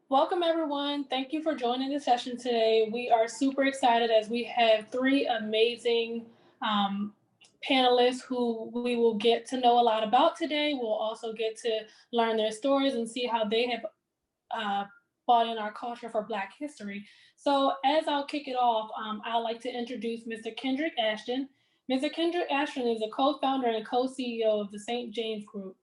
Welcome, everyone. Thank you for joining the session today. We are super excited as we have three amazing panelists who we will get to know a lot about today. We'll also get to learn their stories and see how they have brought in our culture for Black history. So as I'll kick it off, I'd like to introduce Mr. Kendrick Ashton. Mr. Kendrick Ashton is a co-founder and co-CEO of the St. James Group.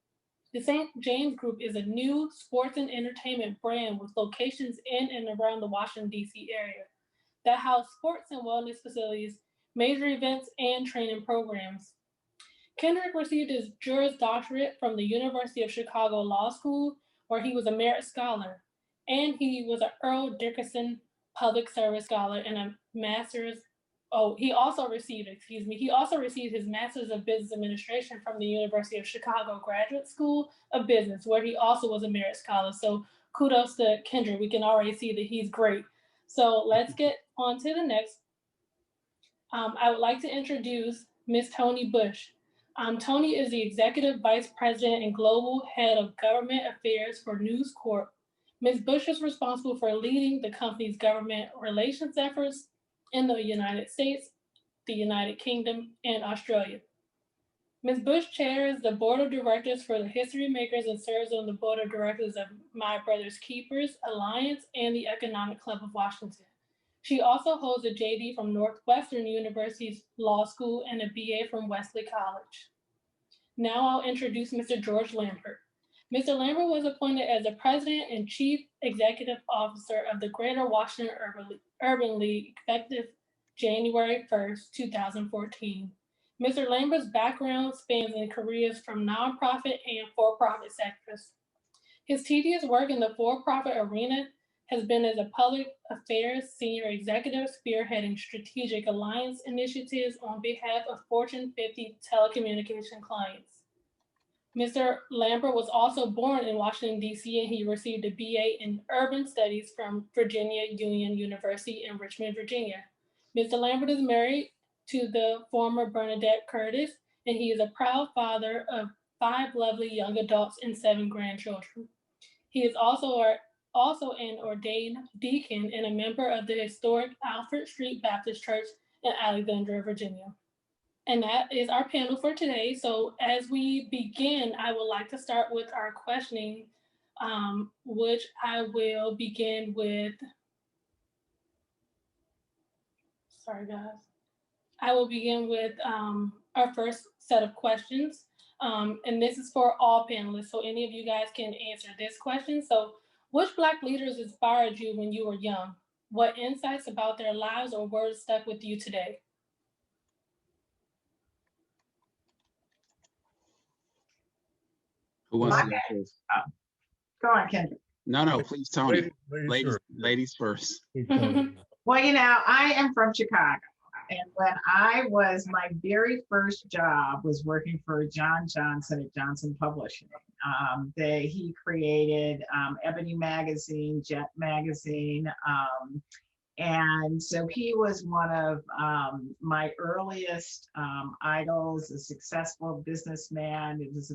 The St. James Group is a new sports and entertainment brand with locations in and around the Washington, D.C. area that house sports and wellness facilities, major events, and training programs. Kendrick received his Juris Doctorate from the University of Chicago Law School, where he was a Merit Scholar, and he was an Earl Dickerson Public Service Scholar and a Master's. Oh, he also received his Master's of Business Administration from the University of Chicago Graduate School of Business, where he also was a Merit Scholar. So kudos to Kendrick. We can already see that he's great. So let's get on to the next. I would like to introduce Ms. Toni Bush. Toni is the Executive Vice President and Global Head of Government Affairs for News Corp. Ms. Bush is responsible for leading the company's government relations efforts in the United States, the United Kingdom, and Australia. Ms. Bush chairs the Board of Directors for the History Makers and serves on the Board of Directors of My Brother's Keepers Alliance and the Economic Club of Washington. She also holds a JD from Northwestern University's Law School and a BA from Wesley College. Now I'll introduce Mr. George Lampert. Mr. Lambert was appointed as the President and Chief Executive Officer of the Greater Washington Urban League effective January 1st, 2014. Mr. Lambert's background spans in careers from nonprofit and for-profit sectors. His tedious work in the for-profit arena has been as a public affairs senior executive spearheading strategic alliance initiatives on behalf of Fortune 50 telecommunication clients. Mr. Lambert was also born in Washington, D.C., and he received a BA in Urban Studies from Virginia Union University in Richmond, Virginia. Mr. Lambert is married to the former Bernadette Curtis, and he is a proud father of 5 lovely young adults and 7 grandchildren. He is also an ordained deacon and a member of the historic Alfred Street Baptist Church in Alexandria, Virginia. And that is our panel for today. So as we begin, I would like to start with our questioning, which I will begin with, sorry guys. I will begin with our first set of questions. And this is for all panelists, so any of you guys can answer this question. So which Black leaders inspired you when you were young? What insights about their lives or words stuck with you today? Who wants to go first? Go on, Kendrick. No, please, Toni. Ladies first. Well, I am from Chicago. And when my very first job was working for John Johnson at Johnson Publishing. He created Ebony Magazine, Jet Magazine. And so he was one of my earliest idols, a successful businessman. It was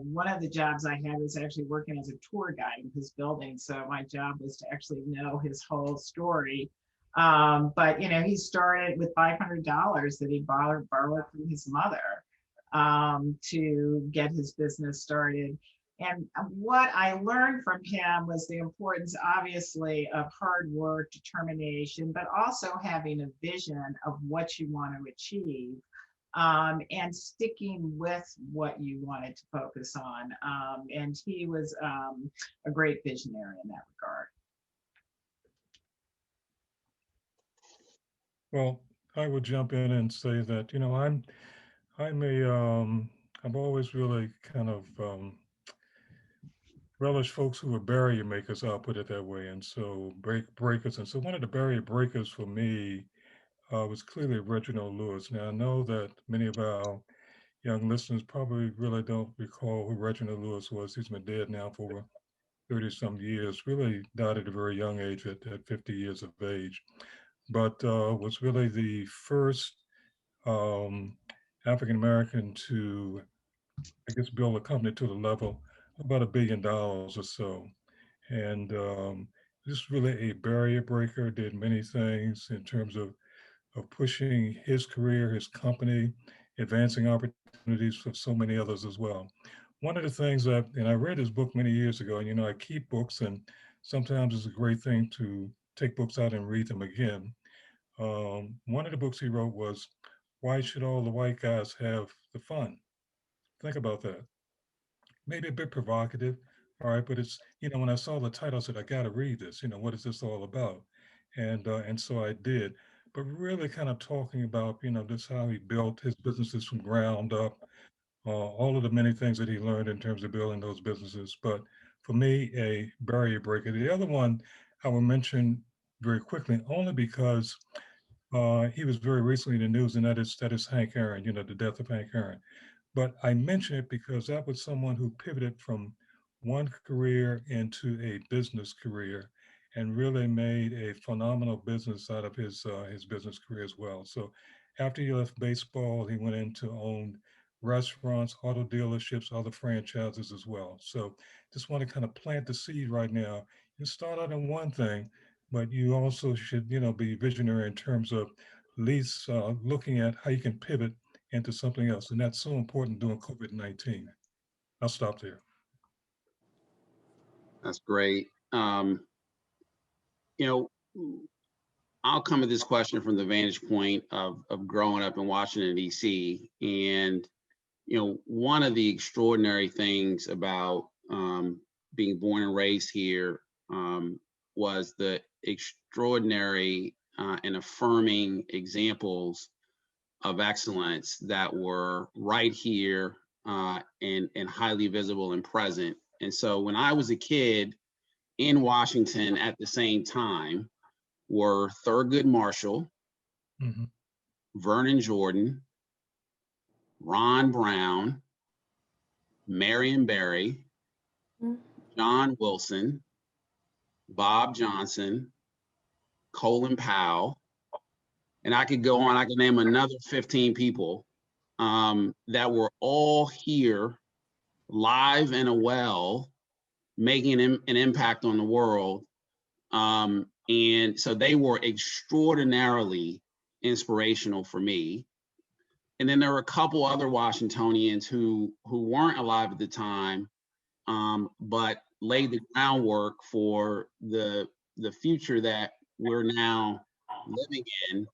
one of the jobs I had was actually working as a tour guide in his building. So my job was to actually know his whole story. But he started with $500 that he borrowed from his mother to get his business started. And what I learned from him was the importance, obviously, of hard work, determination, but also having a vision of what you want to achieve. And sticking with what you wanted to focus on. And he was a great visionary in that regard. Well, I would jump in and say that, I've always really kind of relish folks who are barrier makers, I'll put it that way. And so breakers. And so one of the barrier breakers for me was clearly Reginald Lewis. Now, I know that many of our young listeners probably really don't recall who Reginald Lewis was. He's been dead now for over 30 some years, really died at a very young age at 50 years of age, but was really the first African-American to, I guess, build a company to the level of about $1 billion or so. And just really a barrier breaker, did many things in terms of pushing his career, his company, advancing opportunities for so many others as well. One of the things that, and I read his book many years ago, and I keep books, and sometimes it's a great thing to take books out and read them again. One of the books he wrote was, Why Should All the White Guys Have the Fun? Think about that. Maybe a bit provocative, all right, but it's, when I saw the title, I said, I got to read this. What is this all about? And so I did. But really kind of talking about, just how he built his businesses from ground up, all of the many things that he learned in terms of building those businesses. But for me, a barrier breaker. The other one I will mention very quickly, only because he was very recently in the news, and that is Hank Aaron, the death of Hank Aaron. But I mention it because that was someone who pivoted from one career into a business career and really made a phenomenal business out of his business career as well. So after he left baseball, he went into own restaurants, auto dealerships, other franchises as well. So just want to kind of plant the seed right now. You start out in one thing, but you also should, be visionary in terms of at least looking at how you can pivot into something else. And that's so important during COVID-19. I'll stop there. That's great. I'll come at this question from the vantage point of growing up in Washington, D.C. And, one of the extraordinary things about being born and raised here was the extraordinary and affirming examples of excellence that were right here and highly visible and present. And so when I was a kid in Washington at the same time were Thurgood Marshall, mm-hmm. Vernon Jordan, Ron Brown, Marion Barry, John Wilson, Bob Johnson, Colin Powell, and I could go on, I could name another 15 people that were all here live and well, making an impact on the world. And so they were extraordinarily inspirational for me. And then there were a couple other Washingtonians who weren't alive at the time, but laid the groundwork for the future that we're now living in.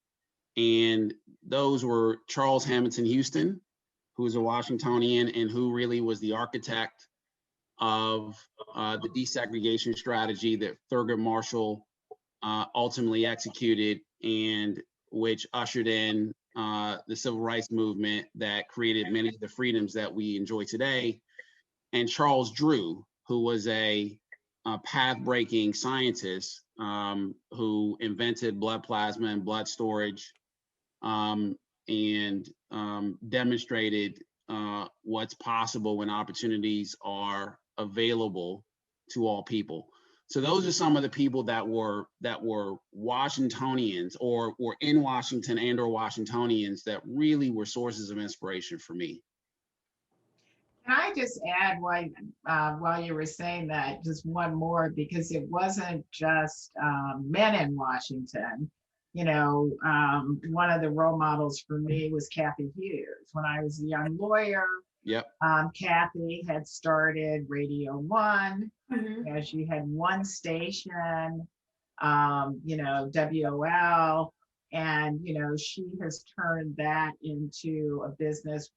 And those were Charles Hamilton Houston, who was a Washingtonian and who really was the architect of the desegregation strategy that Thurgood Marshall ultimately executed, and which ushered in the civil rights movement that created many of the freedoms that we enjoy today. And Charles Drew, who was a path-breaking scientist who invented blood plasma and blood storage, and demonstrated what's possible when opportunities are available to all people. So those are some of the people that were Washingtonians or were in Washington and or Washingtonians that really were sources of inspiration for me. Can I just add while you were saying that, just one more, because it wasn't just men in Washington. One of the role models for me was Kathy Hughes. When I was a young lawyer, yep. Kathy had started Radio One. Mm-hmm. She had one station, WOL, and she has turned that into a business.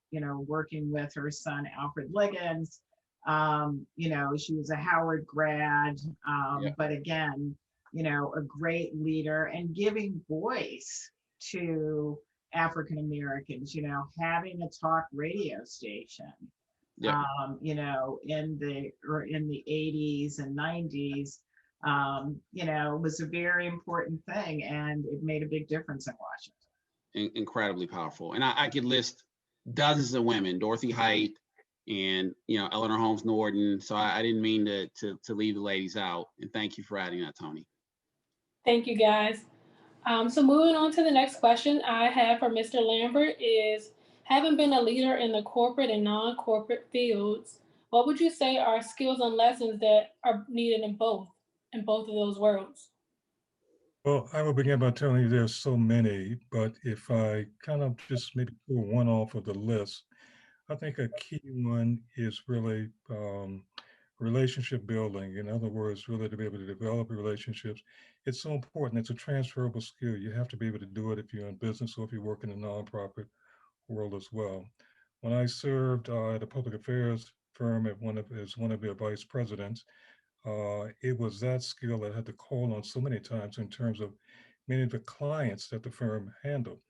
Working with her son Alfred Liggins. She was a Howard grad, yep. But again, a great leader and giving voice to African Americans, having a talk radio station, yep. in the 80s and 90s, was a very important thing, and it made a big difference in Washington. Incredibly powerful. And I could list dozens of women, Dorothy Height and, Eleanor Holmes Norton. So I didn't mean to leave the ladies out. And thank you for adding that, Toni. Thank you, guys. So moving on to the next question I have for Mr. Lambert is, having been a leader in the corporate and non-corporate fields, What would you say are skills and lessons that are needed in both of those worlds? Well, I will begin by telling you there's so many, but if I kind of just maybe pull one off of the list, I think a key one is really relationship building. In other words, really to be able to develop relationships. It's so important. It's a transferable skill. You have to be able to do it if you're in business or if you work in a nonprofit world as well. When I served at a public affairs firm as one of their vice presidents, it was that skill that I had to call on so many times in terms of many of the clients that the firm handled.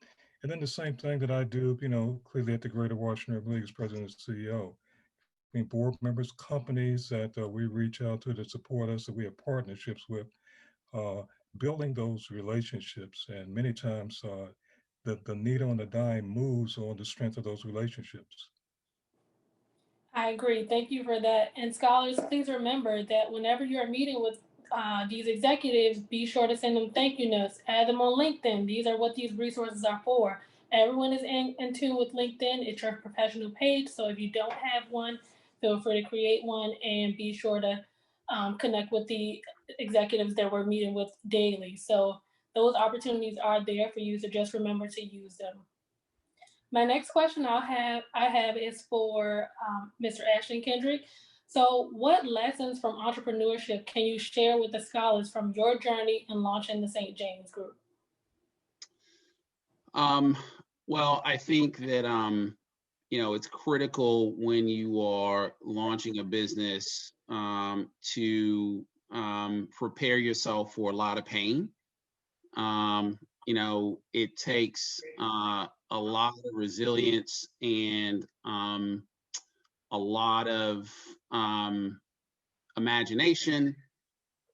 And then the same thing that I do, clearly at the Greater Washington League as president and CEO. I mean, board members, companies that we reach out to support us, that we have partnerships with, uh, building those relationships. And many times the needle on the dime moves on the strength of those relationships. I agree. Thank you for that. And scholars, please remember that whenever you're meeting with these executives, be sure to send them thank you notes. Add them on LinkedIn. These are what these resources are for. Everyone is in tune with LinkedIn. It's your professional page. So if you don't have one, feel free to create one and be sure to connect with the executives that we're meeting with daily. So those opportunities are there for you. So just remember to use them. My next question I have is for Mr. Ashton Kendrick. So, what lessons from entrepreneurship can you share with the scholars from your journey in launching the St. James Group? Well, I think that it's critical when you are launching a business to prepare yourself for a lot of pain. It takes a lot of resilience and a lot of imagination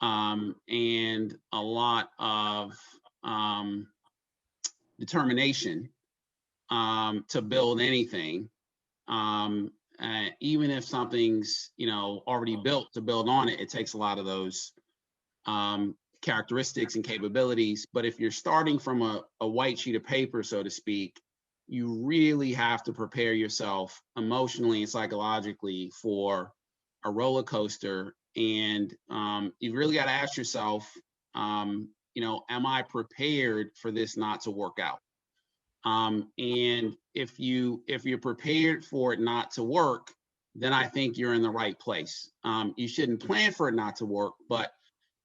and a lot of determination to build anything. Even if something's already built, to build on it, it takes a lot of those characteristics and capabilities. But if you're starting from a white sheet of paper, so to speak, you really have to prepare yourself emotionally and psychologically for a roller coaster. And you really got to ask yourself, am I prepared for this not to work out? And if you're prepared for it not to work, then I think you're in the right place. You shouldn't plan for it not to work, but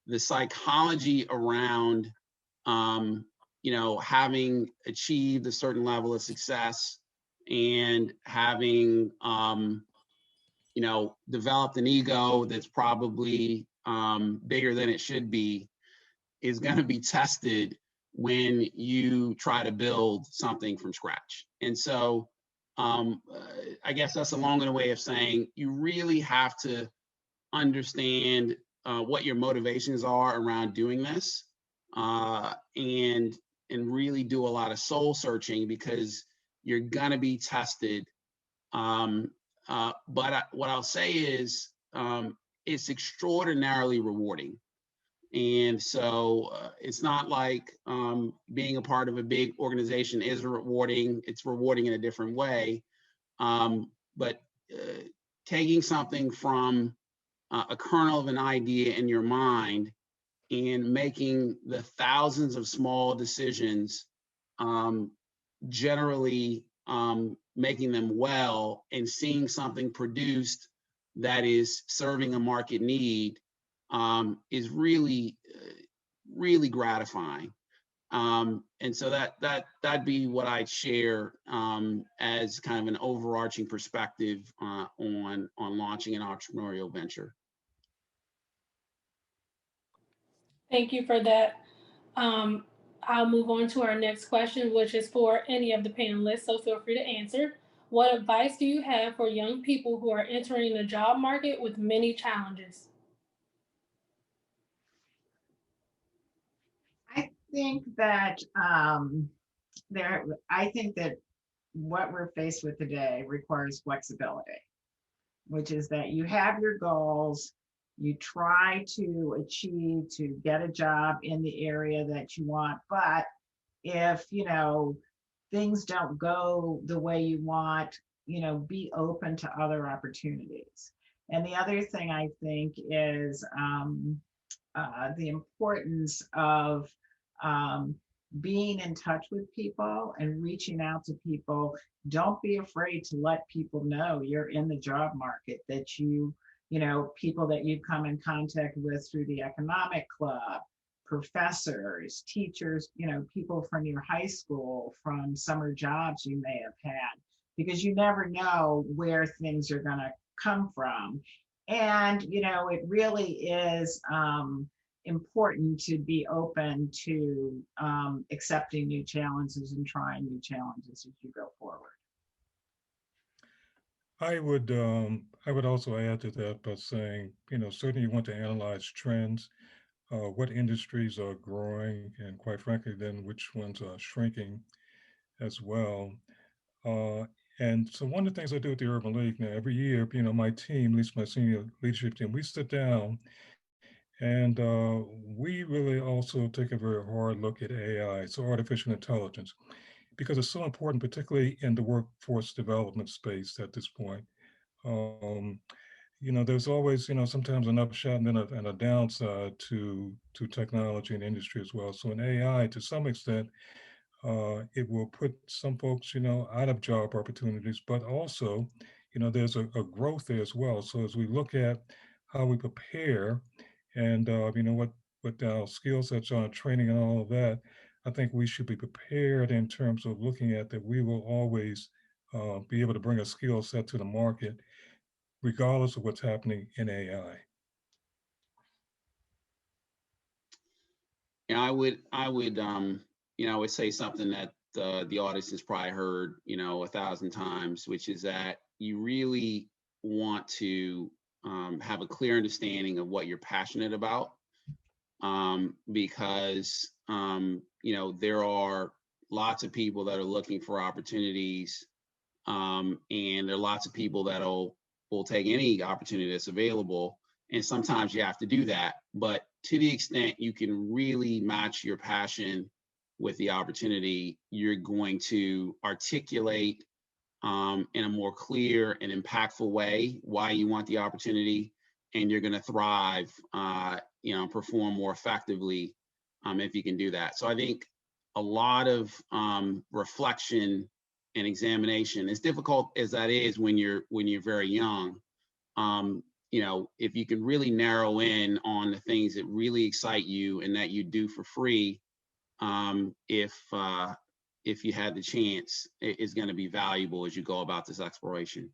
the psychology around, having achieved a certain level of success and having, developed an ego that's probably bigger than it should be is going to be tested when you try to build something from scratch. And so I guess that's a long way of saying you really have to understand what your motivations are around doing this, and really do a lot of soul searching, because you're gonna be tested. But what I'll say is it's extraordinarily rewarding. And so it's not like being a part of a big organization is rewarding. It's rewarding in a different way. But taking something from a kernel of an idea in your mind and making the thousands of small decisions, generally making them well, and seeing something produced that is serving a market need is really, really gratifying. And so that'd be what I'd share as kind of an overarching perspective on launching an entrepreneurial venture. Thank you for that. I'll move on to our next question, which is for any of the panelists, so feel free to answer. What advice do you have for young people who are entering the job market with many challenges? I think that I think that what we're faced with today requires flexibility, which is that you have your goals, you try to achieve to get a job in the area that you want, but if things don't go the way you want, be open to other opportunities. And the other thing I think is the importance of being in touch with people and reaching out to people. Don't be afraid to let people know you're in the job market, that you know, people that you've come in contact with through the economic club, professors, teachers, you know, people from your high school, from summer jobs you may have had, because you never know where things are going to come from. And, you know, it really is important to be open to accepting new challenges and trying new challenges as you go forward. I would also add to that by saying, you know, certainly you want to analyze trends, what industries are growing, and quite frankly, then which ones are shrinking as well. Uh, and so one of the things I do at the Urban League now, every year, you know, my team, at least my senior leadership team, we sit down and we really also take a very hard look at AI, so artificial intelligence, because it's so important, particularly in the workforce development space at this point. Um, you know, there's always, you know, sometimes an upshot and then a downside to technology and industry as well. So in AI, to some extent, it will put some folks, you know, out of job opportunities, but also, you know, there's a growth there as well. So as we look at how we prepare and, you know, what our skill sets are, training and all of that, I think we should be prepared in terms of looking at that we will always be able to bring a skill set to the market, regardless of what's happening in AI. Yeah, you know, I would say something that the audience has probably heard, you know, 1,000 times, which is that you really want to have a clear understanding of what you're passionate about, because you know, there are lots of people that are looking for opportunities, and there are lots of people that will take any opportunity that's available. And sometimes you have to do that. But to the extent you can really match your passion with the opportunity, you're going to articulate in a more clear and impactful way why you want the opportunity, and you're going to thrive, you know, perform more effectively if you can do that. So I think a lot of reflection and examination, as difficult as that is when you're very young, you know, if you can really narrow in on the things that really excite you and that you do for free, if you had the chance, it is going to be valuable as you go about this exploration.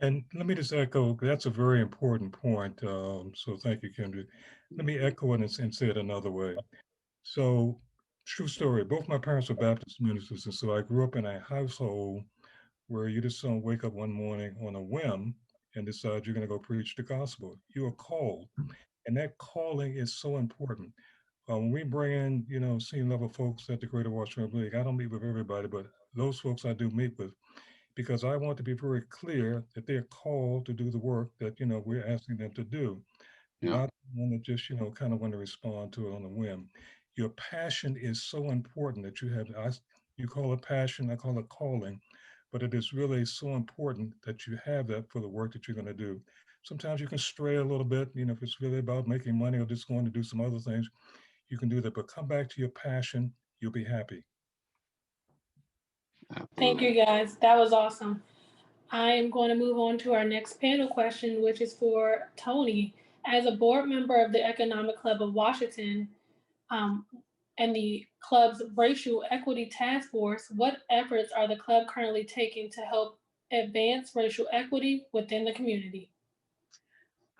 And let me just echo, that's a very important point. So thank you, Kendrick. Let me echo it and say it another way. So, true story, both my parents were Baptist ministers. And so I grew up in a household where you just don't wake up one morning on a whim and decide you're going to go preach the gospel. You are called. And that calling is so important. When we bring in, you know, senior level folks at the Greater Washington League, I don't meet with everybody, but those folks I do meet with, because I want to be very clear that they're called to do the work that, you know, we're asking them to do, Yeah. not want to just, you know, kind of want to respond to it on a whim. Your passion is so important that you have, you call it passion, I call it calling, but it is really so important that you have that for the work that you're going to do. Sometimes you can stray a little bit, you know, if it's really about making money or just going to do some other things, you can do that, but come back to your passion, you'll be happy. Thank you, guys. That was awesome. I am going to move on to our next panel question, which is for Toni. As a board member of the Economic Club of Washington and the club's Racial Equity Task Force, what efforts are the club currently taking to help advance racial equity within the community?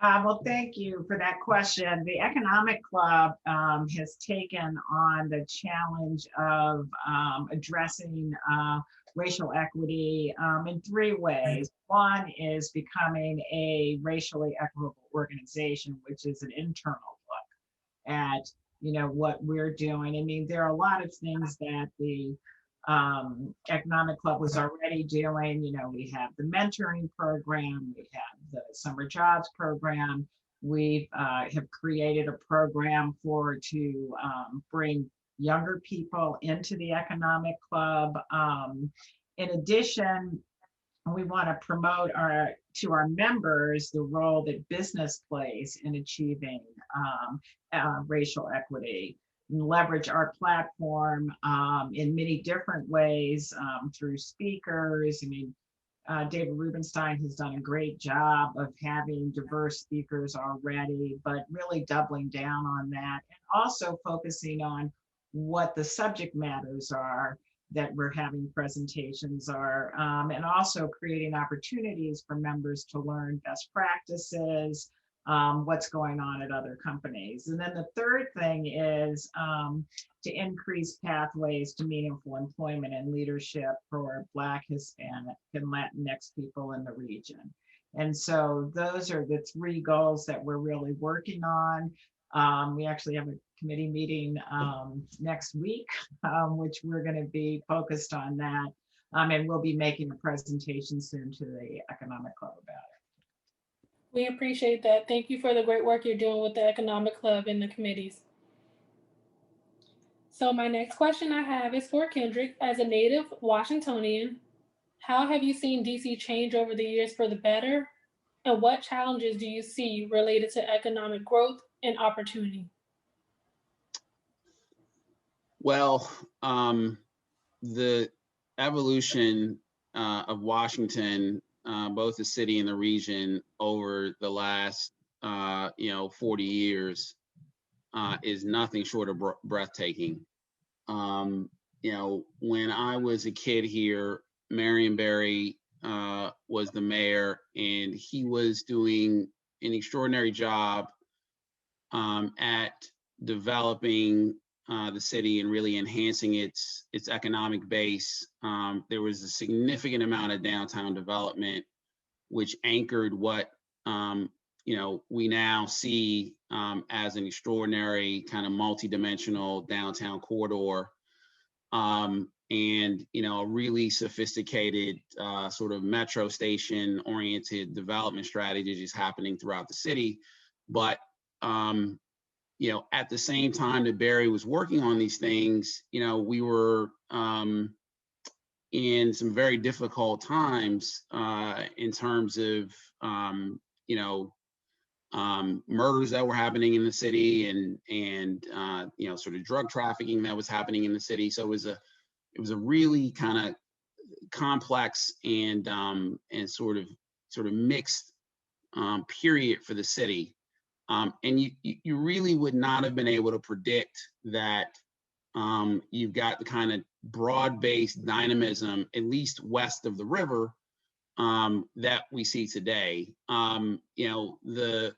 Well, thank you for that question. The Economic Club has taken on the challenge of addressing racial equity in three ways. One is becoming a racially equitable organization, which is an internal look at, you know, what we're doing. I mean, there are a lot of things that the Economic Club was already doing. You know, we have the mentoring program, we have the summer jobs program. We have created a program to bring younger people into the Economic Club. In addition, we want to promote to our members the role that business plays in achieving racial equity, and leverage our platform in many different ways through speakers. I mean, David Rubenstein has done a great job of having diverse speakers already, but really doubling down on that, and also focusing on what the subject matters are that we're having presentations are, and also creating opportunities for members to learn best practices, what's going on at other companies. And then the third thing is to increase pathways to meaningful employment and leadership for Black, Hispanic, and Latinx people in the region. And so those are the three goals that we're really working on. We actually have a committee meeting next week, which we're going to be focused on that. And we'll be making a presentation soon to the Economic Club about it. We appreciate that. Thank you for the great work you're doing with the Economic Club and the committees. So my next question I have is for Kendrick. As a native Washingtonian, how have you seen DC change over the years for the better? And what challenges do you see related to economic growth and opportunity? Well, the evolution of Washington, both the city and the region, over the last 40 years is nothing short of breathtaking. When I was a kid here, Marion Barry was the mayor, and he was doing an extraordinary job at developing the city and really enhancing its economic base. There was a significant amount of downtown development, which anchored what we now see as an extraordinary kind of multi-dimensional downtown corridor, and a really sophisticated sort of metro station oriented development strategies happening throughout the city. But at the same time that Barry was working on these things, we were in some very difficult times in terms of murders that were happening in the city, and sort of drug trafficking that was happening in the city. So it was a really kind of complex and sort of mixed period for the city. And you really would not have been able to predict that you've got the kind of broad-based dynamism, at least west of the river, that we see today. The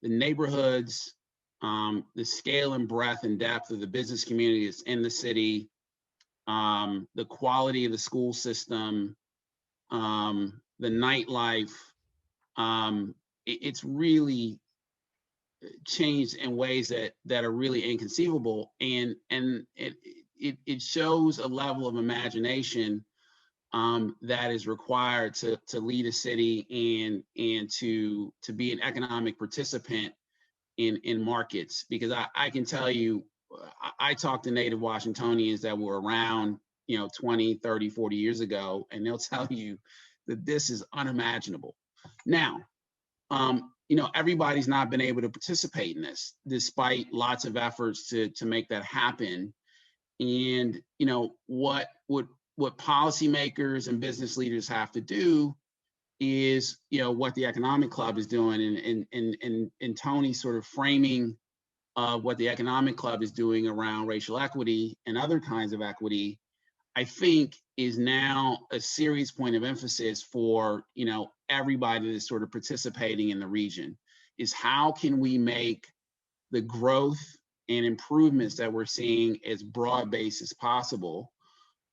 neighborhoods, the scale and breadth and depth of the business community that's in the city, the quality of the school system, the nightlife, it's really changed in ways that are really inconceivable, and it shows a level of imagination that is required to lead a city and to be an economic participant in markets. Because I can tell you, I talk to native Washingtonians that were around 20, 30, 40 years ago, and they'll tell you that this is unimaginable. Now, everybody's not been able to participate in this, despite lots of efforts to make that happen. And what policymakers and business leaders have to do is what the Economic Club is doing, and Toni sort of framing what the Economic Club is doing around racial equity and other kinds of equity, I think is now a serious point of emphasis for everybody that's sort of participating in the region, is how can we make the growth and improvements that we're seeing as broad-based as possible.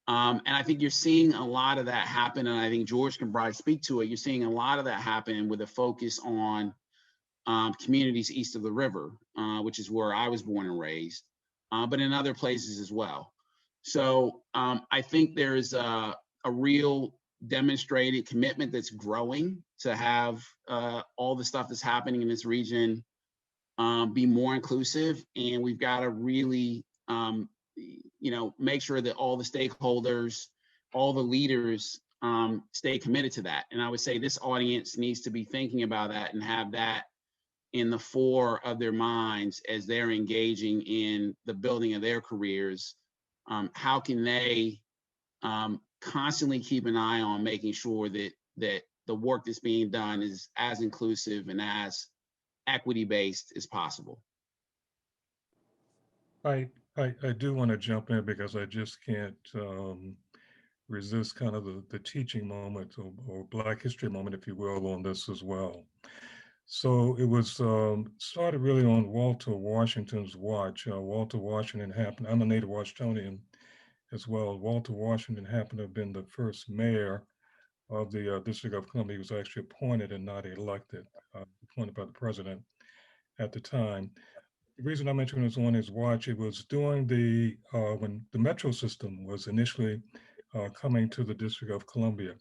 And I think you're seeing a lot of that happen, and I think George can probably speak to it. You're seeing a lot of that happen with a focus on communities east of the river, which is where I was born and raised, but in other places as well. So I think there's a real demonstrated commitment that's growing to have all the stuff that's happening in this region be more inclusive, and we've got to really make sure that all the stakeholders, all the leaders stay committed to that. And I would say this audience needs to be thinking about that and have that in the fore of their minds as they're engaging in the building of their careers. How can they constantly keep an eye on making sure that the work that's being done is as inclusive and as equity-based as possible? I do want to jump in because I just can't resist kind of the teaching moment or Black History moment, if you will, on this as well. So it was started really on Walter Washington's watch. Walter Washington happened, I'm a native Washingtonian as well. Walter Washington happened to have been the first mayor of the District of Columbia. He was actually appointed and not elected, appointed by the president at the time. The reason I mentioned it was on his watch, it was during the, when the metro system was initially coming to the District of Columbia.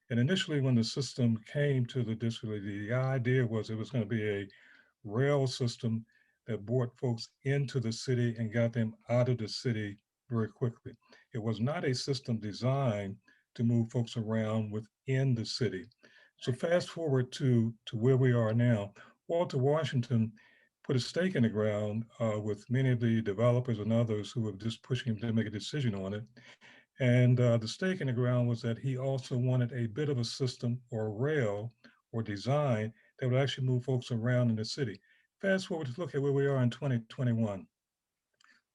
And initially when the system came to the district, the idea was it was going to be a rail system that brought folks into the city and got them out of the city very quickly. It was not a system designed to move folks around within the city. So fast forward to where we are now. Walter Washington put a stake in the ground with many of the developers and others who were just pushing him to make a decision on it. And the stake in the ground was that he also wanted a bit of a system or rail or design that would actually move folks around in the city. Fast forward to look at where we are in 2021.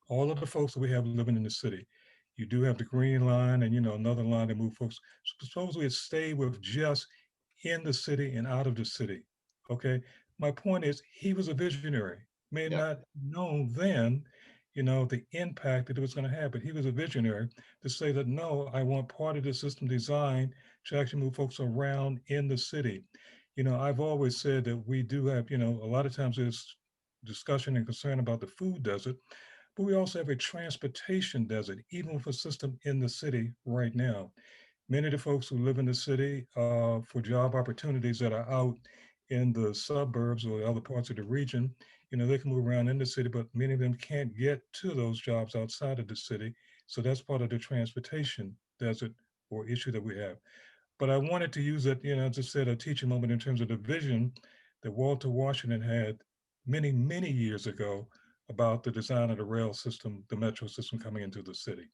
All of the folks that we have living in the city, you do have the green line and another line to move folks. Suppose we had stayed with just in the city and out of the city. Okay. My point is he was a visionary, may Yep. not known then, the impact that it was going to have, but he was a visionary to say that, no, I want part of the system design to actually move folks around in the city. I've always said that we do have, a lot of times there's discussion and concern about the food desert, but we also have a transportation desert, even with a system in the city right now. Many of the folks who live in the city for job opportunities that are out in the suburbs or other parts of the region, they can move around in the city, but many of them can't get to those jobs outside of the city. So that's part of the transportation desert or issue that we have. But I wanted to use it, as I said, a teaching moment in terms of the vision that Walter Washington had many, many years ago about the design of the rail system, the metro system coming into the city.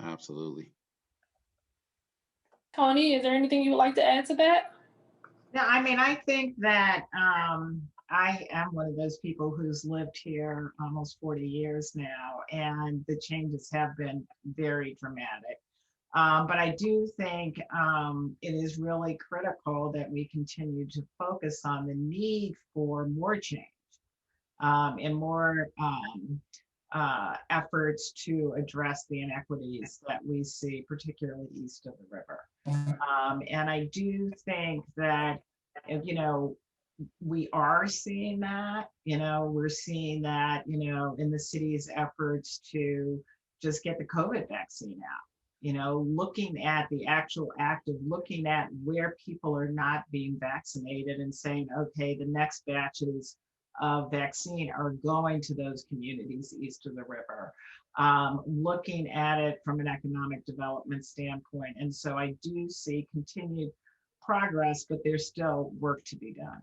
Absolutely. Toni, is there anything you would like to add to that? No, I mean, I think that I am one of those people who's lived here almost 40 years now, and the changes have been very dramatic. But I do think it is really critical that we continue to focus on the need for more change and more efforts to address the inequities that we see, particularly east of the river. And I do think that, we are seeing that, we're seeing that, in the city's efforts to just get the COVID vaccine out, looking at the actual act of looking at where people are not being vaccinated and saying, okay, the next batches of vaccine are going to those communities east of the river, looking at it from an economic development standpoint. And so I do see continued progress, but there's still work to be done.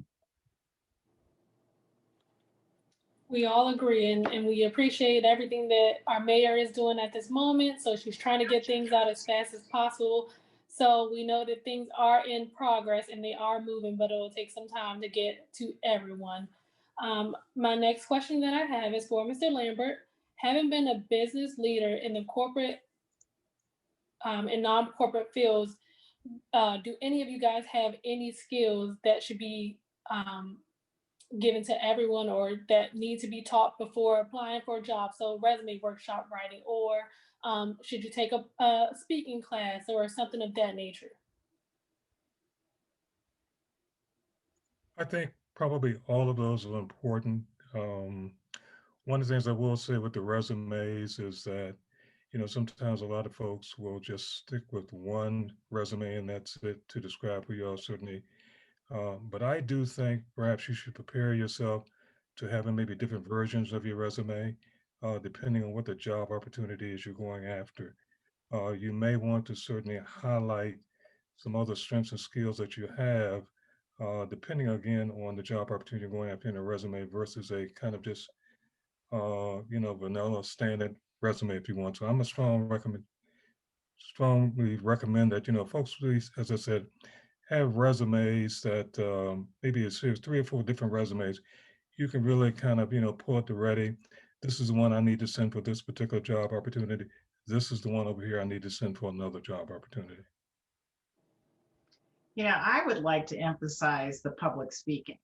We all agree, and we appreciate everything that our mayor is doing at this moment. So she's trying to get things out as fast as possible. So we know that things are in progress and they are moving, but it will take some time to get to everyone. My next question that I have is for Mr. Lambert. Having been a business leader in the corporate and non-corporate fields, do any of you guys have any skills that should be given to everyone or that need to be taught before applying for a job? So resume workshop writing, or should you take a speaking class or something of that nature? I think probably all of those are important. One of the things I will say with the resumes is that, sometimes a lot of folks will just stick with one resume and that's it to describe who you are, certainly. But I do think perhaps you should prepare yourself to having maybe different versions of your resume, depending on what the job opportunity is you're going after. you may want to certainly highlight some other strengths and skills that you have, depending again on the job opportunity you're going after in a resume versus a kind of just, vanilla standard resume if you want to. I'm a strongly recommend that, folks, please, as I said, have resumes that maybe a series, 3 or 4 different resumes. You can really kind of, pull at the ready. This is the one I need to send for this particular job opportunity. This is the one over here I need to send for another job opportunity. I would like to emphasize the public speaking,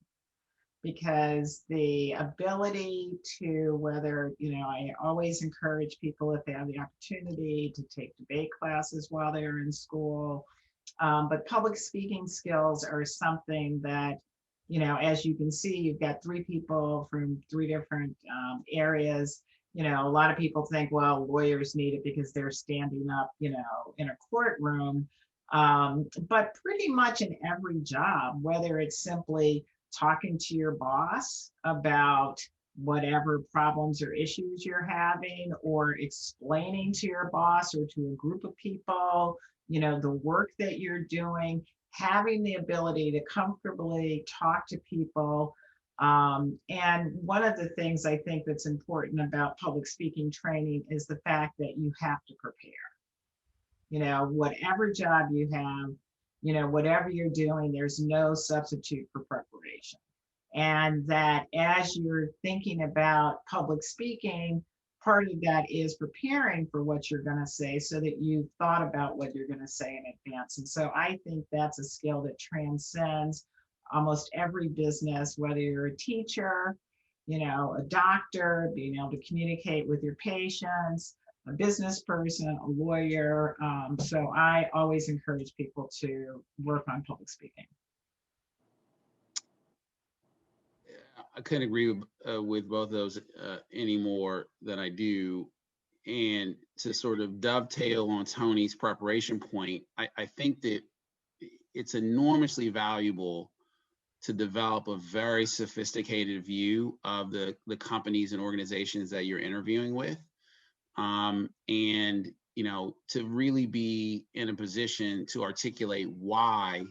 because the ability to, whether, I always encourage people, if they have the opportunity, to take debate classes while they're in school. But public speaking skills are something that, as you can see, you've got 3 people from 3 different areas. A lot of people think, well, lawyers need it because they're standing up, in a courtroom. But pretty much in every job, whether it's simply talking to your boss about whatever problems or issues you're having, or explaining to your boss or to a group of people, the work that you're doing, having the ability to comfortably talk to people. And one of the things I think that's important about public speaking training is the fact that you have to prepare. Whatever job you have, whatever you're doing, there's no substitute for preparation. And that as you're thinking about public speaking, part of that is preparing for what you're going to say so that you've thought about what you're going to say in advance. And so I think that's a skill that transcends almost every business, whether you're a teacher, a doctor, being able to communicate with your patients, a business person, a lawyer. So I always encourage people to work on public speaking. I couldn't agree with both of those any more than I do. And to sort of dovetail on Toni's preparation point, I think that it's enormously valuable to develop a very sophisticated view of the companies and organizations that you're interviewing with. And, to really be in a position to articulate why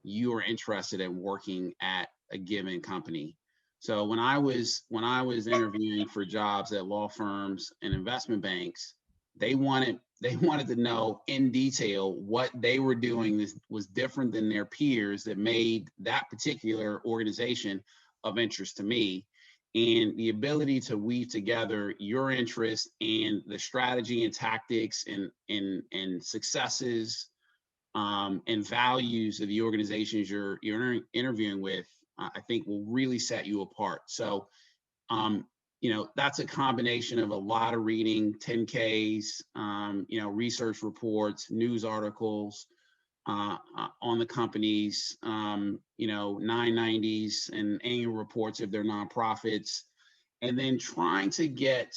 you are interested in working at a given company. So when I was interviewing for jobs at law firms and investment banks, they wanted to know in detail what they were doing was different than their peers that made that particular organization of interest to me. And the ability to weave together your interest and the strategy and tactics and successes and values of the organizations you're interviewing with, I think will really set you apart. So, that's a combination of a lot of reading, 10Ks, research reports, news articles on the companies, 990s and annual reports if they're nonprofits, and then trying to get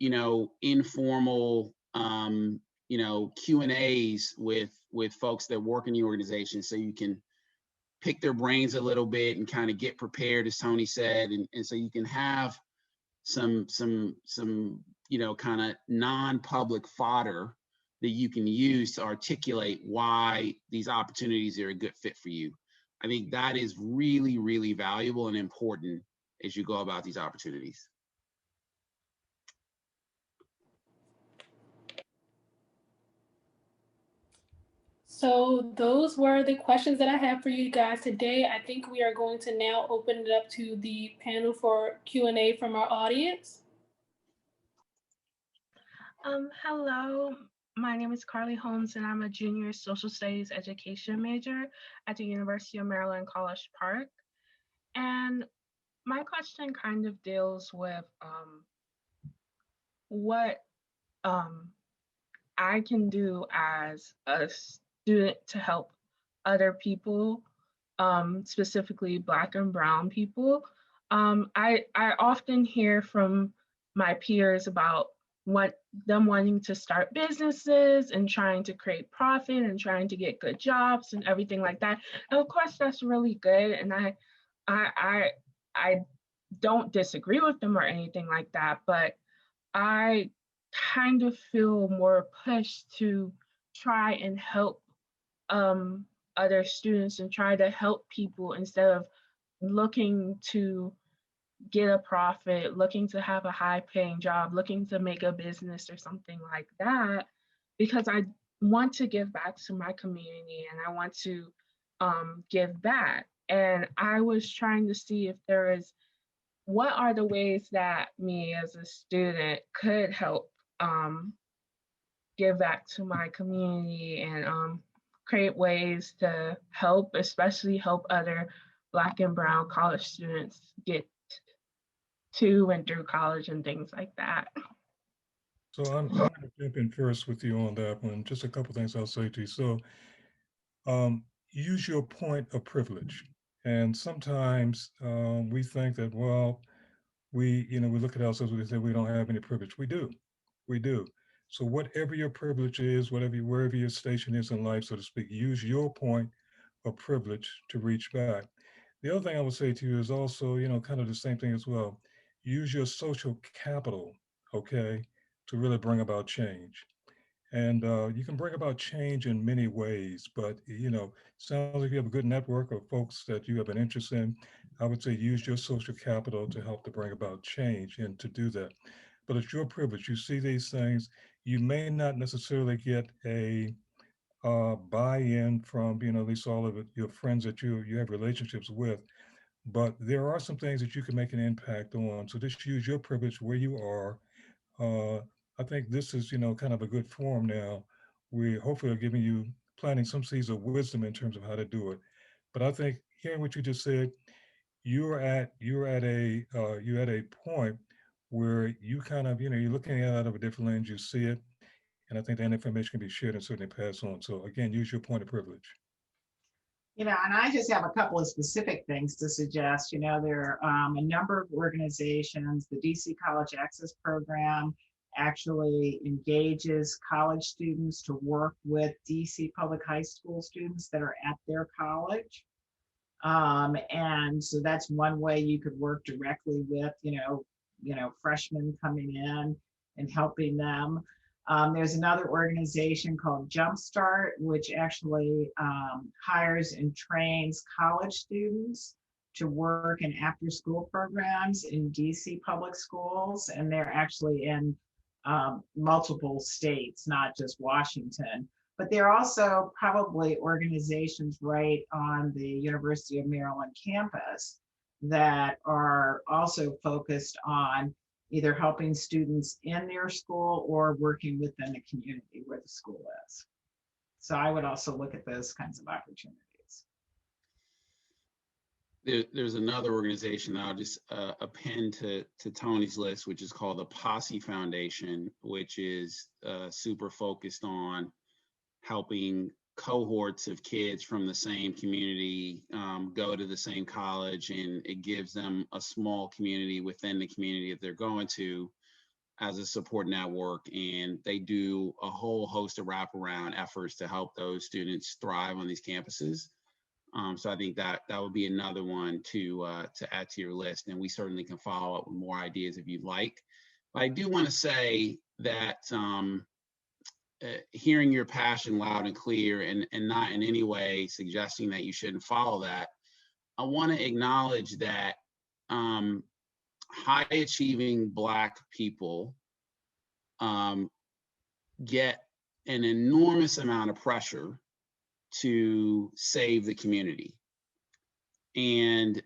informal Q&As with folks that work in the organization, so you can pick their brains a little bit and kind of get prepared, as Toni said, and so you can have some kind of non-public fodder that you can use to articulate why these opportunities are a good fit for you. I think that is really, really valuable and important as you go about these opportunities. So those were the questions that I have for you guys today. I think we are going to now open it up to the panel for Q&A from our audience. Hello, my name is Carly Holmes, and I'm a junior social studies education major at the University of Maryland, College Park. And my question kind of deals with what I can do as a student to help other people, specifically Black and Brown people. I often hear from my peers about them wanting to start businesses and trying to create profit and trying to get good jobs and everything like that. And of course, that's really good. And I don't disagree with them or anything like that, but I kind of feel more pushed to try and help other students and try to help people instead of looking to get a profit, looking to have a high paying job, looking to make a business or something like that, because I want to give back to my community and I want to give back. And I was trying to see if there is, what are the ways that me as a student could help give back to my community and create ways to help, especially help other Black and Brown college students get to and through college and things like that. So I'm going to jump in first with you on that one. Just a couple things I'll say to you. So use your point of privilege. And sometimes we think that, well, we look at ourselves and we say we don't have any privilege. We do. We do. So whatever your privilege is, wherever your station is in life, so to speak, use your point of privilege to reach back. The other thing I would say to you is also, kind of the same thing as well. Use your social capital, okay, to really bring about change. And you can bring about change in many ways, but sounds like you have a good network of folks that you have an interest in. I would say use your social capital to help to bring about change and to do that. But it's your privilege. You see these things. You may not necessarily get a buy-in from at least all of it, your friends that you have relationships with. But there are some things that you can make an impact on. So just use your privilege where you are. Uh, I think this is, kind of a good forum now. We hopefully are giving you, planting some seeds of wisdom in terms of how to do it. But I think hearing what you just said, you're at a point where you kind of, you're looking at it out of a different lens, you see it, and I think that information can be shared and certainly passed on. So again, use your point of privilege. And I just have a couple of specific things to suggest. There are a number of organizations. The DC College Access Program actually engages college students to work with DC public high school students that are at their college. And so that's one way you could work directly with, freshmen coming in and helping them. There's another organization called Jumpstart, which actually hires and trains college students to work in after-school programs in DC public schools, and they're actually in multiple states, not just Washington. But there are also probably organizations right on the University of Maryland campus that are also focused on either helping students in their school or working within the community where the school is. So I would also look at those kinds of opportunities. There's another organization that I'll just append to Toni's list, which is called the Posse Foundation, which is super focused on helping cohorts of kids from the same community go to the same college, and it gives them a small community within the community that they're going to as a support network, and they do a whole host of wraparound efforts to help those students thrive on these campuses. So I think that would be another one to add to your list, and we certainly can follow up with more ideas if you'd like. But I do want to say that hearing your passion loud and clear, and not in any way suggesting that you shouldn't follow that, I want to acknowledge that high achieving Black people get an enormous amount of pressure to save the community. And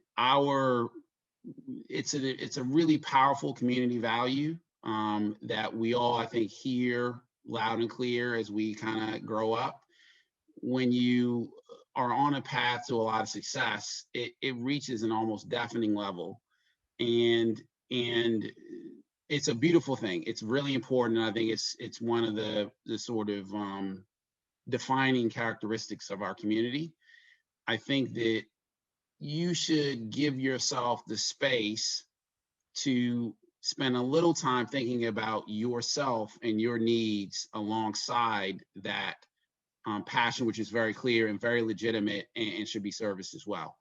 it's a really powerful community value that we all, I think, hear loud and clear as we kind of grow up. When you are on a path to a lot of success, it reaches an almost deafening level. And it's a beautiful thing. It's really important. And I think it's one of the sort of defining characteristics of our community. I think that you should give yourself the space to spend a little time thinking about yourself and your needs alongside that passion, which is very clear and very legitimate and should be serviced as well.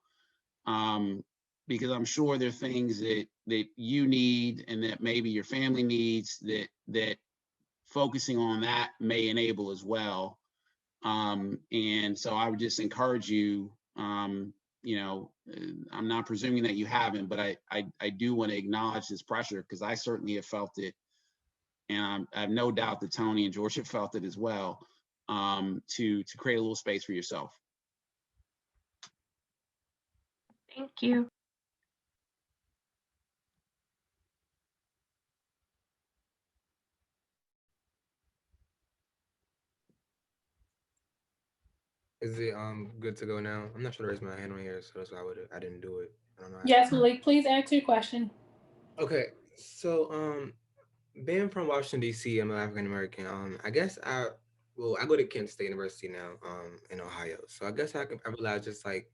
Because I'm sure there are things that you need and that maybe your family needs that focusing on that may enable as well. And so I would just encourage you, you know, I'm not presuming that you haven't, but I do want to acknowledge this pressure, because I certainly have felt it. And I have no doubt that Toni and George have felt it as well, to create a little space for yourself. Thank you. Is it good to go now? I'm not sure to raise my hand on here, so that's why I didn't do it. I don't know. Yes, Malik, please answer your question. Okay, so being from Washington D.C., I'm an African American. I guess I go to Kent State University now, in Ohio. So I guess I realize just like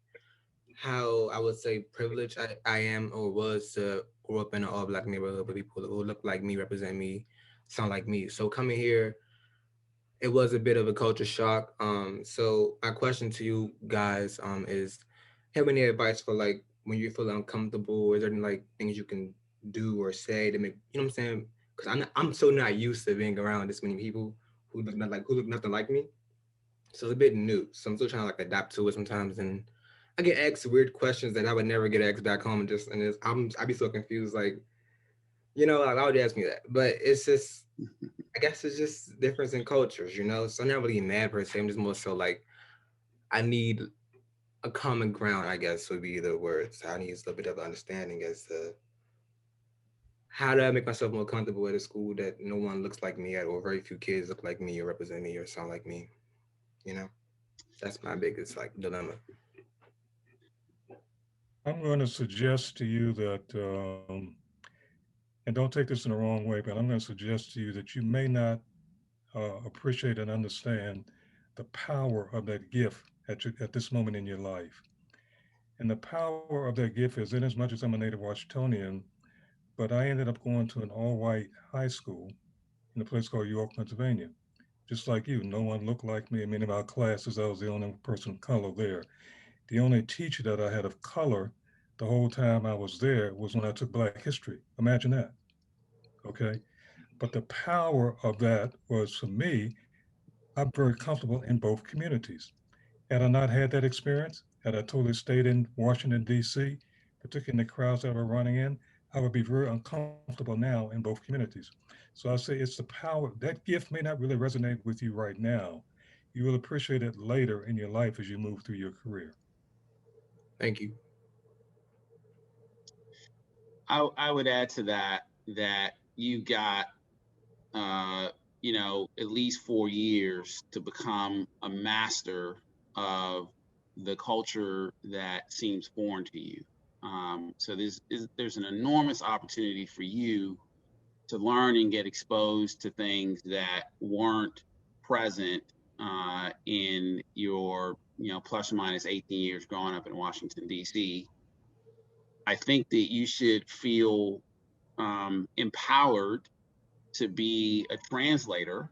how I would say privileged I am or was to grow up in an all Black neighborhood with people who look like me, represent me, sound like me. So coming here, it was a bit of a culture shock. So my question to you guys is, have any advice for like when you feel uncomfortable? Is there any like things you can do or say to make, you know what I'm saying? Because I'm so not used to being around this many people who look nothing like me. So it's a bit new. So I'm still trying to like adapt to it sometimes, and I get asked weird questions that I would never get asked back home. I'd be so confused, like, you know, like, why would you ask me that? But it's just, I guess it's just difference in cultures, you know. So I'm not really mad per se. I'm just more so like I need a common ground, I guess would be the words. I need a little bit of understanding as to how do I make myself more comfortable at a school that no one looks like me at, or very few kids look like me or represent me or sound like me. You know, that's my biggest like dilemma. I'm going to suggest to you that, and don't take this in the wrong way, but I'm going to suggest to you that you may not appreciate and understand the power of that gift at this moment in your life. And the power of that gift is, in as much as I'm a native Washingtonian, but I ended up going to an all-white high school in a place called York, Pennsylvania. Just like you, no one looked like me. In many of our classes, I was the only person of color there. The only teacher that I had of color the whole time I was there was when I took Black history. Imagine that. Okay. But the power of that was, for me, I'm very comfortable in both communities. Had I not had that experience, had I totally stayed in Washington, D.C., particularly in the crowds that were running in, I would be very uncomfortable now in both communities. So I say it's the power. That gift may not really resonate with you right now. You will appreciate it later in your life as you move through your career. Thank you. I would add to that you got, you know, at least 4 years to become a master of the culture that seems foreign to you. So there's an enormous opportunity for you to learn and get exposed to things that weren't present in your, you know, plus or minus 18 years growing up in Washington, D.C. I think that you should feel empowered to be a translator,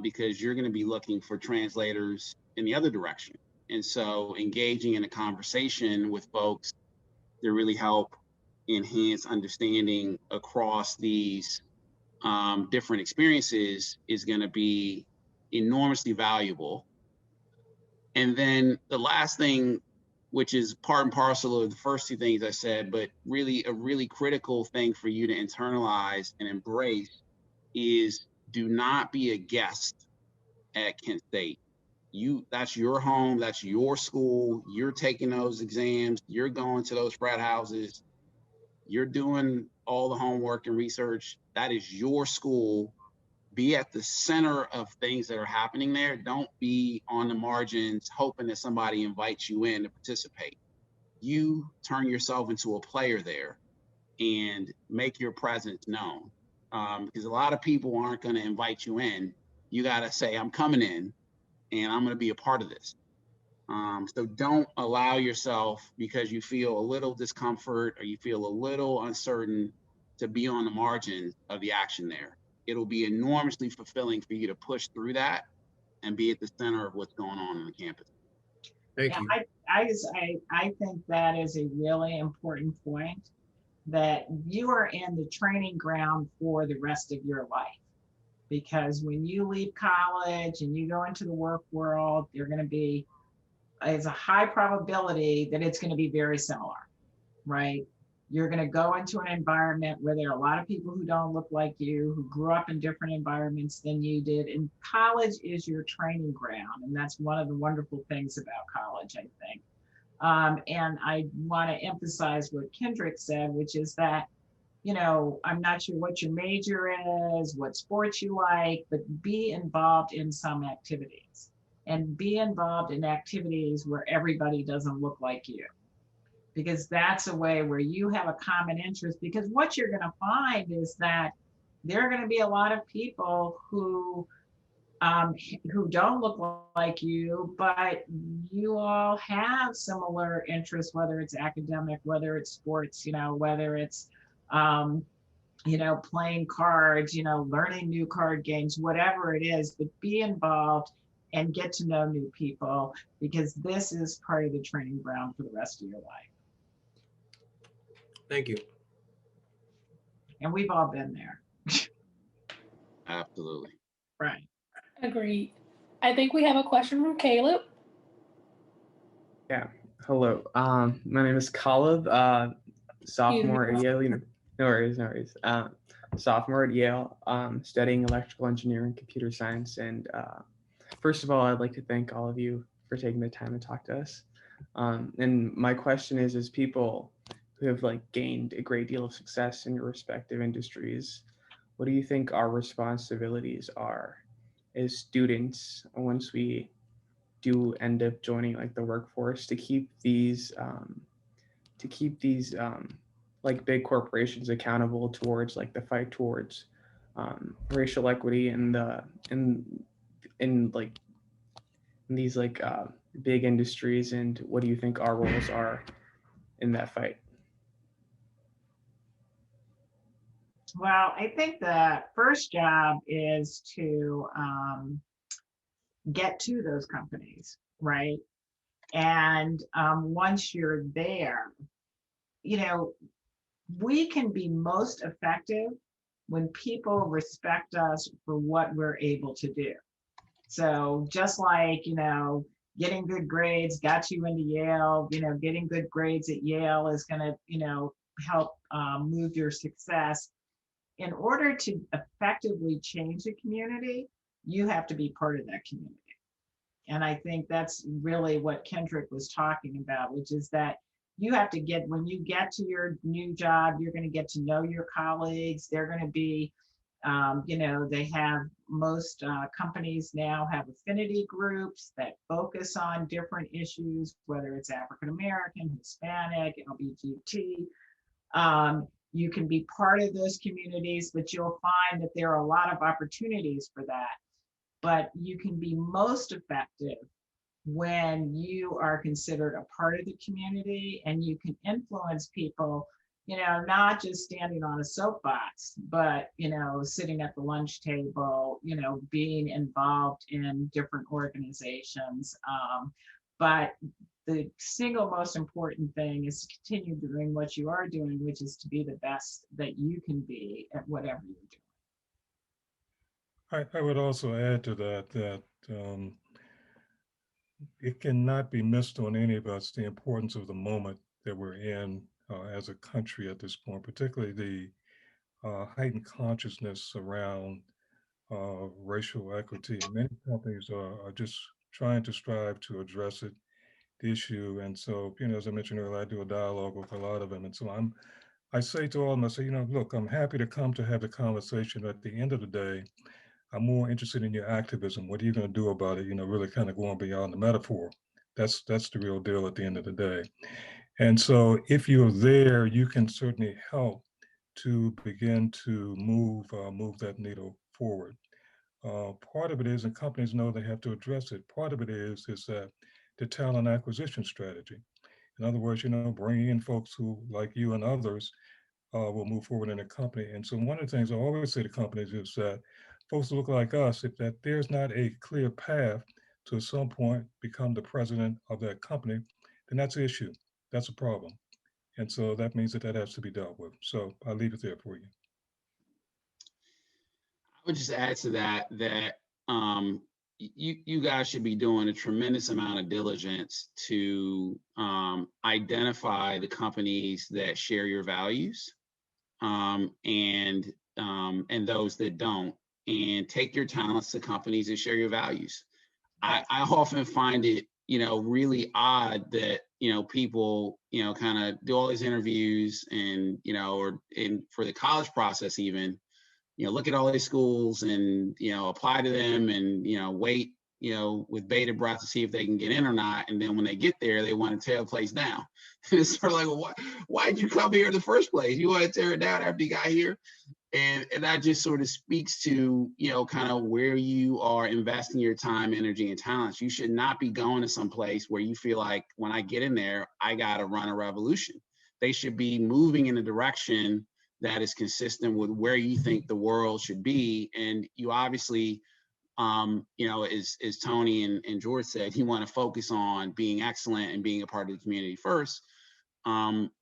because you're going to be looking for translators in the other direction. And so engaging in a conversation with folks that really help enhance understanding across these different experiences is going to be enormously valuable. And then the last thing, which is part and parcel of the first two things I said, but really a really critical thing for you to internalize and embrace, is do not be a guest at Kent State. That's your home, that's your school, you're taking those exams, you're going to those frat houses, you're doing all the homework and research. That is your school. Be at the center of things that are happening there. Don't be on the margins hoping that somebody invites you in to participate. You turn yourself into a player there and make your presence known. Because a lot of people aren't going to invite you in. You got to say, I'm coming in and I'm going to be a part of this. So don't allow yourself, because you feel a little discomfort or you feel a little uncertain, to be on the margins of the action there. It'll be enormously fulfilling for you to push through that and be at the center of what's going on the campus. Thank you. I think that is a really important point, that you are in the training ground for the rest of your life. because when you leave college and you go into the work world, it's a high probability that it's going to be very similar, right? You're going to go into an environment where there are a lot of people who don't look like you, who grew up in different environments than you did. And college is your training ground. And that's one of the wonderful things about college, I think. And I want to emphasize what Kendrick said, which is that, I'm not sure what your major is, what sports you like, but be involved in some activities, and be involved in activities where everybody doesn't look like you, because that's a way where you have a common interest. Because what you're going to find is that there are going to be a lot of people who don't look like you, but you all have similar interests, whether it's academic, whether it's sports, whether it's playing cards, learning new card games, whatever it is, but be involved and get to know new people, because this is part of the training ground for the rest of your life. Thank you. And we've all been there. Absolutely. Right. Agreed. I think we have a question from Caleb. Yeah. Hello. My name is Caleb, sophomore at Yale. No worries. Sophomore at Yale, studying electrical engineering, computer science. And first of all, I'd like to thank all of you for taking the time to talk to us. And my question is, as people who have gained a great deal of success in your respective industries, what do you think our responsibilities are as students once we do end up joining the workforce, to keep these big corporations accountable towards the fight towards racial equity in these big industries? And what do you think our roles are in that fight? Well, I think the first job is to get to those companies, right? And once you're there, we can be most effective when people respect us for what we're able to do. So just like, getting good grades got you into Yale, getting good grades at Yale is going to, help move your success. In order to effectively change the community, you have to be part of that community. And I think that's really what Kendrick was talking about, which is that you have to when you get to your new job, you're going to get to know your colleagues. They're going to be, they have, most companies now have affinity groups that focus on different issues, whether it's African American, Hispanic, LGBT. You can be part of those communities, but you'll find that there are a lot of opportunities for that. But you can be most effective when you are considered a part of the community, and you can influence people, not just standing on a soapbox, but, sitting at the lunch table, being involved in different organizations. But the single most important thing is to continue doing what you are doing, which is to be the best that you can be at whatever you're doing. I would also add to that it cannot be missed on any of us the importance of the moment that we're in as a country at this point, particularly the heightened consciousness around racial equity. Many companies are just trying to strive to address the issue. And so, as I mentioned earlier, I do a dialogue with a lot of them. And so I say to all of them, I say, look, I'm happy to come to have the conversation. But at the end of the day, I'm more interested in your activism. What are you going to do about it? Really kind of going beyond the metaphor. That's the real deal at the end of the day. And so if you're there, you can certainly help to begin to move that needle forward. Part of it is, and companies know they have to address it. Part of it is that the talent acquisition strategy. In other words, bringing in folks who, like you and others, will move forward in a company. And so one of the things I always say to companies is that folks who look like us, if that there's not a clear path to at some point become the president of that company, then that's an issue. That's a problem. And so that means that has to be dealt with. So I'll leave it there for you. would just add to that you guys should be doing a tremendous amount of diligence to identify the companies that share your values, and those that don't, and take your talents to companies that share your values. I often find it, really odd that, people, kind of do all these interviews and, or for the college process even, look at all these schools and, apply to them and, wait, with bated breath to see if they can get in or not. And then when they get there, they want to tear the place down. It's sort of like, well, why'd you come here in the first place? You want to tear it down after you got here? And that just sort of speaks to, kind of where you are investing your time, energy, and talents. You should not be going to some place where you feel like, when I get in there, I got to run a revolution. They should be moving in a direction that is consistent with where you think the world should be. And you obviously, as Toni and George said, you want to focus on being excellent and being a part of the community first.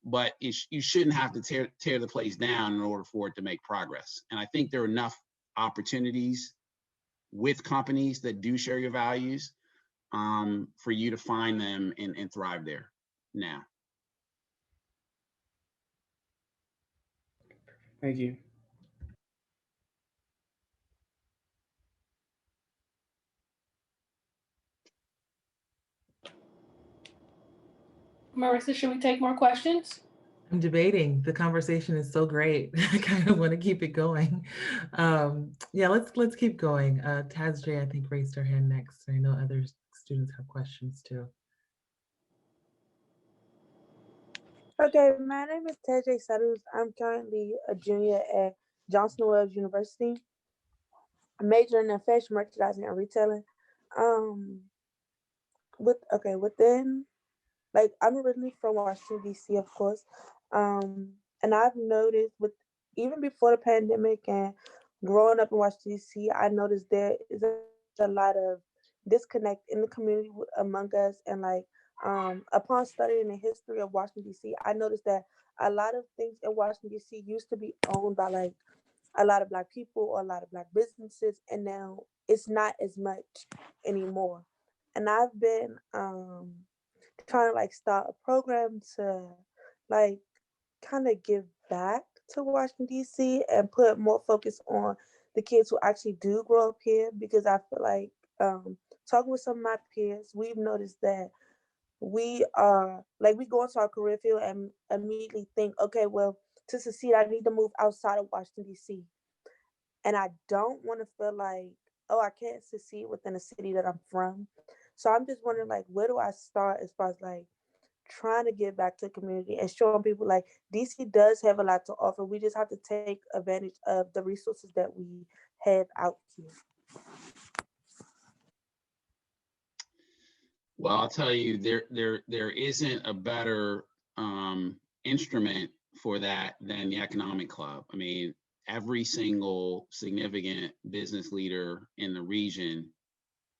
But you shouldn't have to tear the place down in order for it to make progress. And I think there are enough opportunities with companies that do share your values, for you to find them and thrive there now. Thank you. Marissa, should we take more questions? I'm debating. The conversation is so great. I kind of want to keep it going. Yeah, let's keep going. Taz J, I think, raised her hand next. I know other students have questions too. Okay, my name is Tej Suttos. I'm currently a junior at Johnson Wales University, majoring in fashion merchandising and retailing. Within, like, I'm originally from Washington D.C., of course, and I've noticed even before the pandemic and growing up in Washington D.C., I noticed there is a lot of disconnect in the community among us, and like, upon studying the history of Washington D.C., I noticed that a lot of things in Washington D.C. used to be owned by like a lot of Black people or a lot of Black businesses, and now it's not as much anymore. And I've been trying to like start a program to like kind of give back to Washington D.C. and put more focus on the kids who actually do grow up here, because I feel like, talking with some of my peers, we've noticed that we go into our career field and immediately think, okay, well, to succeed, I need to move outside of Washington D.C. And I don't want to feel like, oh, I can't succeed within the city that I'm from. So I'm just wondering, like, where do I start as far as like trying to give back to the community and showing people like DC does have a lot to offer. We just have to take advantage of the resources that we have out here. Well, I'll tell you, there isn't a better instrument for that than the Economic Club. I mean, every single significant business leader in the region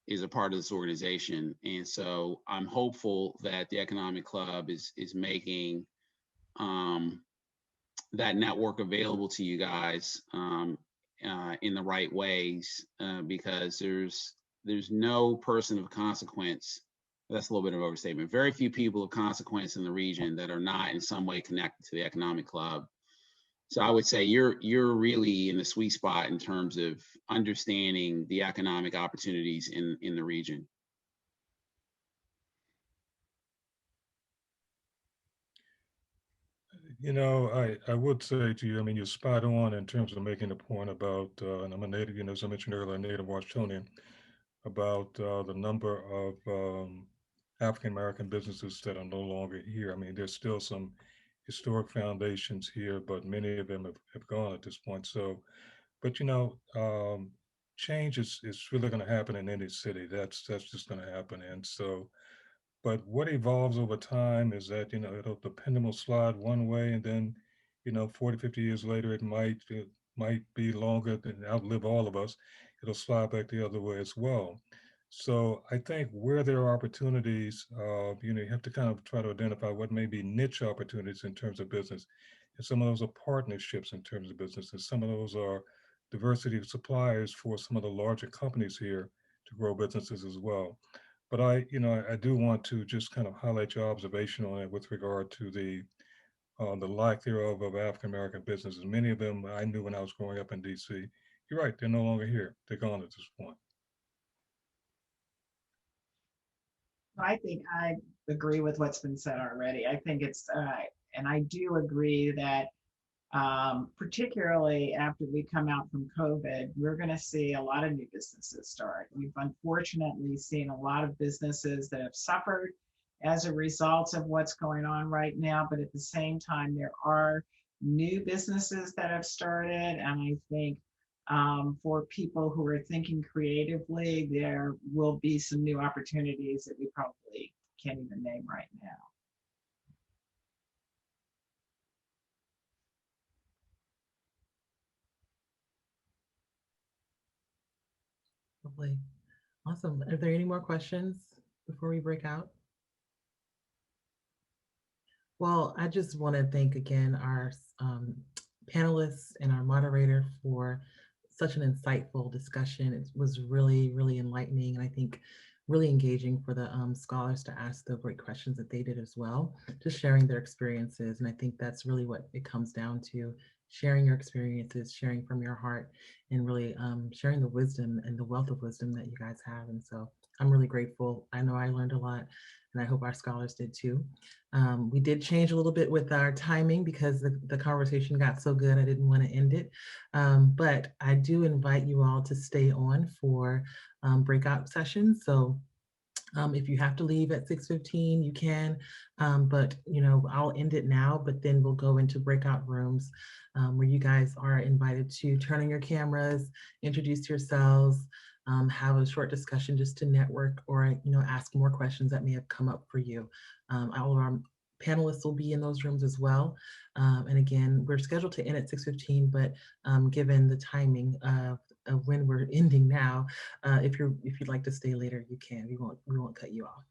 is a part of this organization. And so I'm hopeful that the Economic Club is making that network available to you guys in the right ways, because there's no person of consequence. That's a little bit of an overstatement. Very few people of consequence in the region that are not in some way connected to the Economic Club. So I would say you're really in the sweet spot in terms of understanding the economic opportunities in the region. I would say to you, I mean, you're spot on in terms of making the point about, and I'm a native, as I mentioned earlier, a native Washingtonian, about the number of African-American businesses that are no longer here. I mean, there's still some historic foundations here, but many of them have gone at this point. So, but change is really going to happen in any city. That's just going to happen. And so, but what evolves over time is that, the pendulum will slide one way, and then, 40, 50 years later, it might be longer than outlive all of us. It'll slide back the other way as well. So I think where there are opportunities, you have to kind of try to identify what may be niche opportunities in terms of business. And some of those are partnerships in terms of business, and some of those are diversity of suppliers for some of the larger companies here to grow businesses as well. But I do want to just kind of highlight your observation on it with regard to the lack thereof of African American businesses. Many of them I knew when I was growing up in DC. You're right, they're no longer here. They're gone at this point. I think I agree with what's been said already. I think it's, and I do agree that particularly after we come out from COVID, we're going to see a lot of new businesses start. We've unfortunately seen a lot of businesses that have suffered as a result of what's going on right now, but at the same time, there are new businesses that have started, and I think for people who are thinking creatively, there will be some new opportunities that we probably can't even name right now. Lovely. Awesome. Are there any more questions before we break out? Well, I just want to thank again our panelists and our moderator for such an insightful discussion. It was really, really enlightening, and I think really engaging for the scholars to ask the great questions that they did as well, just sharing their experiences. And I think that's really what it comes down to, sharing your experiences, sharing from your heart, and really sharing the wisdom and the wealth of wisdom that you guys have. And so I'm really grateful. I know I learned a lot, and I hope our scholars did too. We did change a little bit with our timing because the conversation got so good, I didn't want to end it. But I do invite you all to stay on for breakout sessions. So if you have to leave at 6:15, you can, but I'll end it now, but then we'll go into breakout rooms where you guys are invited to turn on your cameras, introduce yourselves, have a short discussion just to network, or ask more questions that may have come up for you. All of our panelists will be in those rooms as well. And again, we're scheduled to end at 6:15, but given the timing of when we're ending now, if you'd like to stay later, you can. We won't cut you off.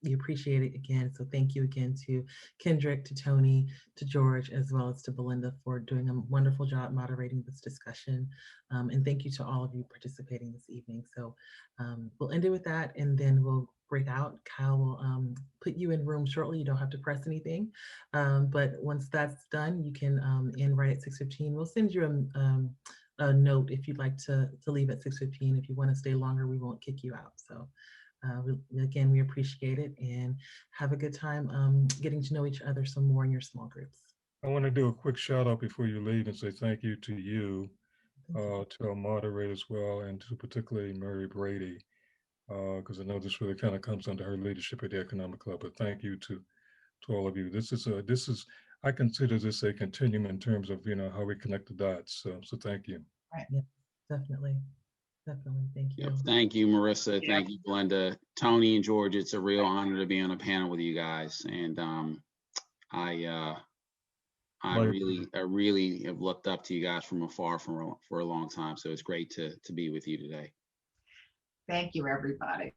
We appreciate it again. So thank you again to Kendrick, to Toni, to George, as well as to Belinda for doing a wonderful job moderating this discussion. And thank you to all of you participating this evening. So we'll end it with that, and then we'll break out. Kyle will put you in room shortly. You don't have to press anything. But once that's done, you can end right at 6:15. We'll send you a note if you'd like to leave at 6:15. If you want to stay longer, we won't kick you out. So again, we appreciate it, and have a good time getting to know each other some more in your small groups. I want to do a quick shout out before you leave and say thank you to you, to our moderator as well, and to particularly Mary Brady, because I know this really kind of comes under her leadership at the Economic Club. But thank you to all of you. This is I consider this a continuum in terms of how we connect the dots. So thank you. Right. Yeah, definitely. Definitely. Thank you. Yep. Thank you, Marissa. Thank you, Belinda. Toni and George, it's a real honor to be on a panel with you guys. And I really have looked up to you guys from afar for a long time. So it's great to be with you today. Thank you, everybody.